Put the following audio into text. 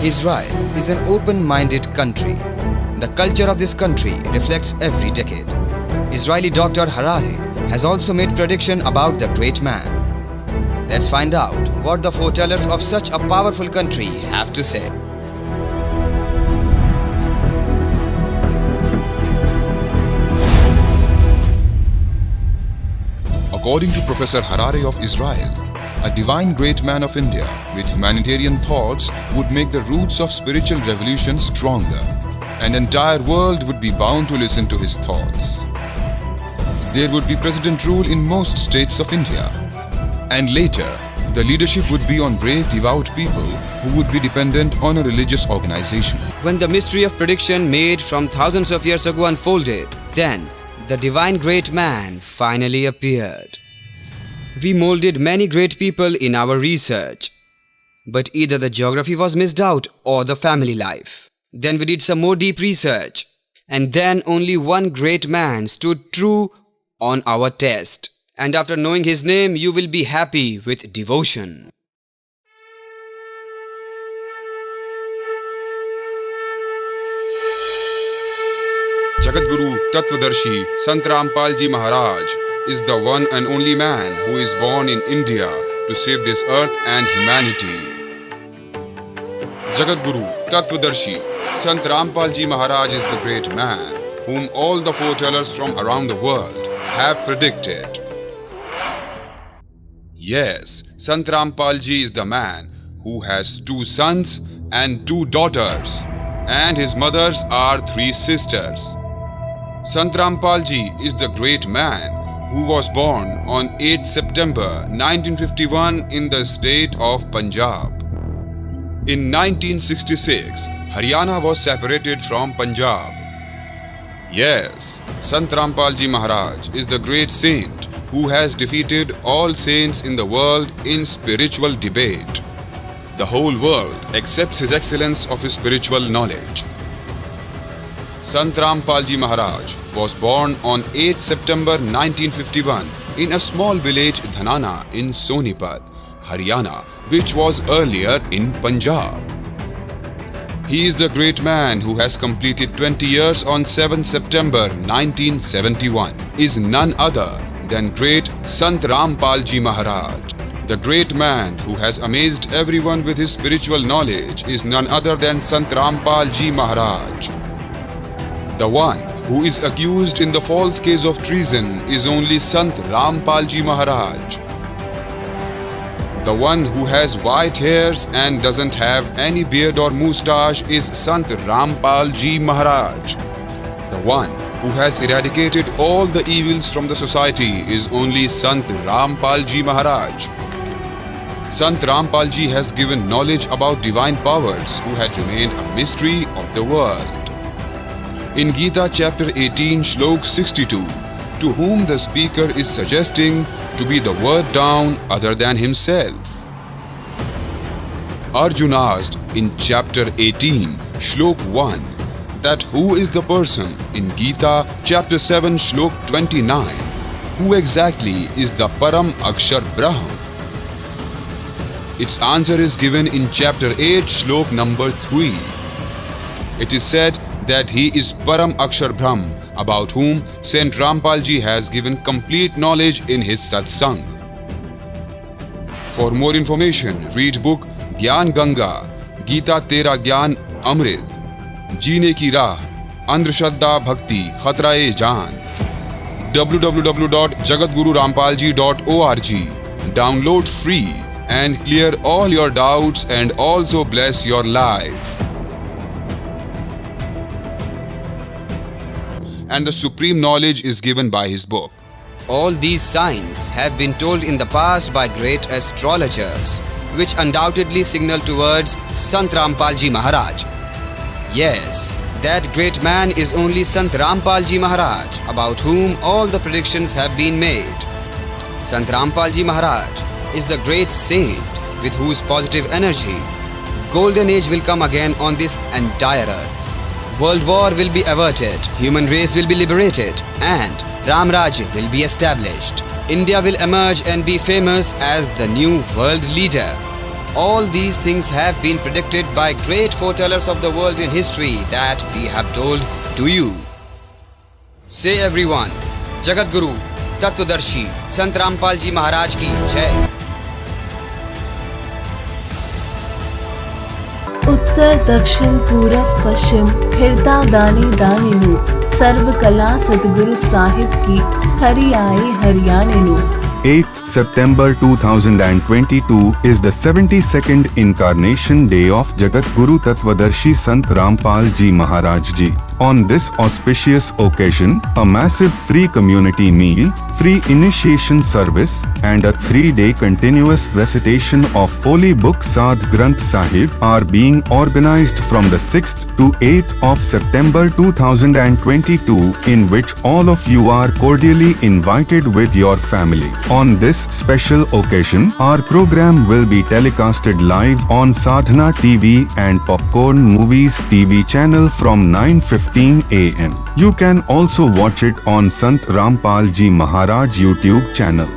Israel is an open-minded country. The culture of this country reflects every decade. Israeli Dr. Harari has also made prediction about the great man. Let's find out what the foretellers of such a powerful country have to say. According to Professor Harari of Israel, a divine great man of India with humanitarian thoughts would make the roots of spiritual revolution stronger. An entire world would be bound to listen to his thoughts. There would be president rule in most states of India. And later, the leadership would be on brave, devout people who would be dependent on a religious organization. When the mystery of prediction made from thousands of years ago unfolded, then the divine great man finally appeared. We molded many great people in our research, but either the geography was missed out or the family life. Then we did some more deep research, and then only one great man stood true on our test. And after knowing his name, you will be happy with devotion. Jagadguru Tattvadarshi Sant Rampal Ji Maharaj is the one and only man who is born in India to save this earth and humanity. Jagadguru Tattvadarshi Sant Rampal Ji Maharaj is the great man whom all the foretellers from around the world have predicted. Yes, Sant Rampal Ji is the man who has 2 sons and 2 daughters, and his mothers are 3 sisters. Sant Rampal Ji is the great man who was born on 8 September 1951 in the state of Punjab. In 1966, Haryana was separated from Punjab. Yes, Sant Rampal Ji Maharaj is the great saint who has defeated all saints in the world in spiritual debate. The whole world accepts his excellence of his spiritual knowledge. Sant Rampal Ji Maharaj was born on 8 September 1951 in a small village Dhanana in Sonipat, Haryana, which was earlier in Punjab. He is the great man who has completed 20 years on 7 September 1971, is none other than great Sant Rampal Ji Maharaj. The great man who has amazed everyone with his spiritual knowledge is none other than Sant Rampal Ji Maharaj. The one who is accused in the false case of treason is only Sant Rampal Ji Maharaj. The one who has white hairs and doesn't have any beard or moustache is Sant Rampal Ji Maharaj. The one who has eradicated all the evils from the society is only Sant Rampal Ji Maharaj. Sant Rampal Ji has given knowledge about divine powers who had remained a mystery of the world. In Gita chapter 18 Shlok 62, to whom the speaker is suggesting to be the word down other than himself. Arjuna asked in chapter 18 Shlok 1 that who is the person in Gita chapter 7 Shlok 29, who exactly is the Param Akshar Brahm? Its answer is given in chapter 8 Shlok number 3. It is said that he is Param Akshar Brahm, about whom Saint Rampal Ji has given complete knowledge in his satsang. For more information, read book Gyan Ganga, Gita Tera Gyan Amrit, Jeene Ki Raah, Andhshraddha Bhakti Khatra-e Jaan, www.jagadgururampalji.org. Download free and clear all your doubts and also bless your life. And the supreme knowledge is given by his book. All these signs have been told in the past by great astrologers, which undoubtedly signal towards Sant Rampal Ji Maharaj. Yes, that great man is only Sant Rampal Ji Maharaj, about whom all the predictions have been made. Sant Rampal Ji Maharaj is the great saint with whose positive energy golden age will come again on this entire earth. World war will be averted, human race will be liberated, and Ram Raj will be established. India will emerge and be famous as the new world leader. All these things have been predicted by great foretellers of the world in history that we have told to you. Say everyone, Jagat Guru, Tattvadarshi, Sant Rampal Ji Maharaj ki jai. उत्तर दक्षिण पूरब पश्चिम फिरता दाने दाने नु सर्व कला सदगुरु साहिब की हरि आए हरियाणे नु. 8th September 2022 is the 72nd incarnation day of Jagat Guru Tattvadarshi Sant Rampal Ji Maharaj Ji. On this auspicious occasion, a massive free community meal, free initiation service, and a 3-day continuous recitation of Holy Book Sadh Granth Sahib are being organized from the 6th to 8th of September 2022, in which all of you are cordially invited with your family. On this special occasion, our program will be telecasted live on Sadhana TV and Popcorn Movies TV channel from 9:15 a.m. You can also watch it on Sant Rampal Ji Maharaj YouTube channel.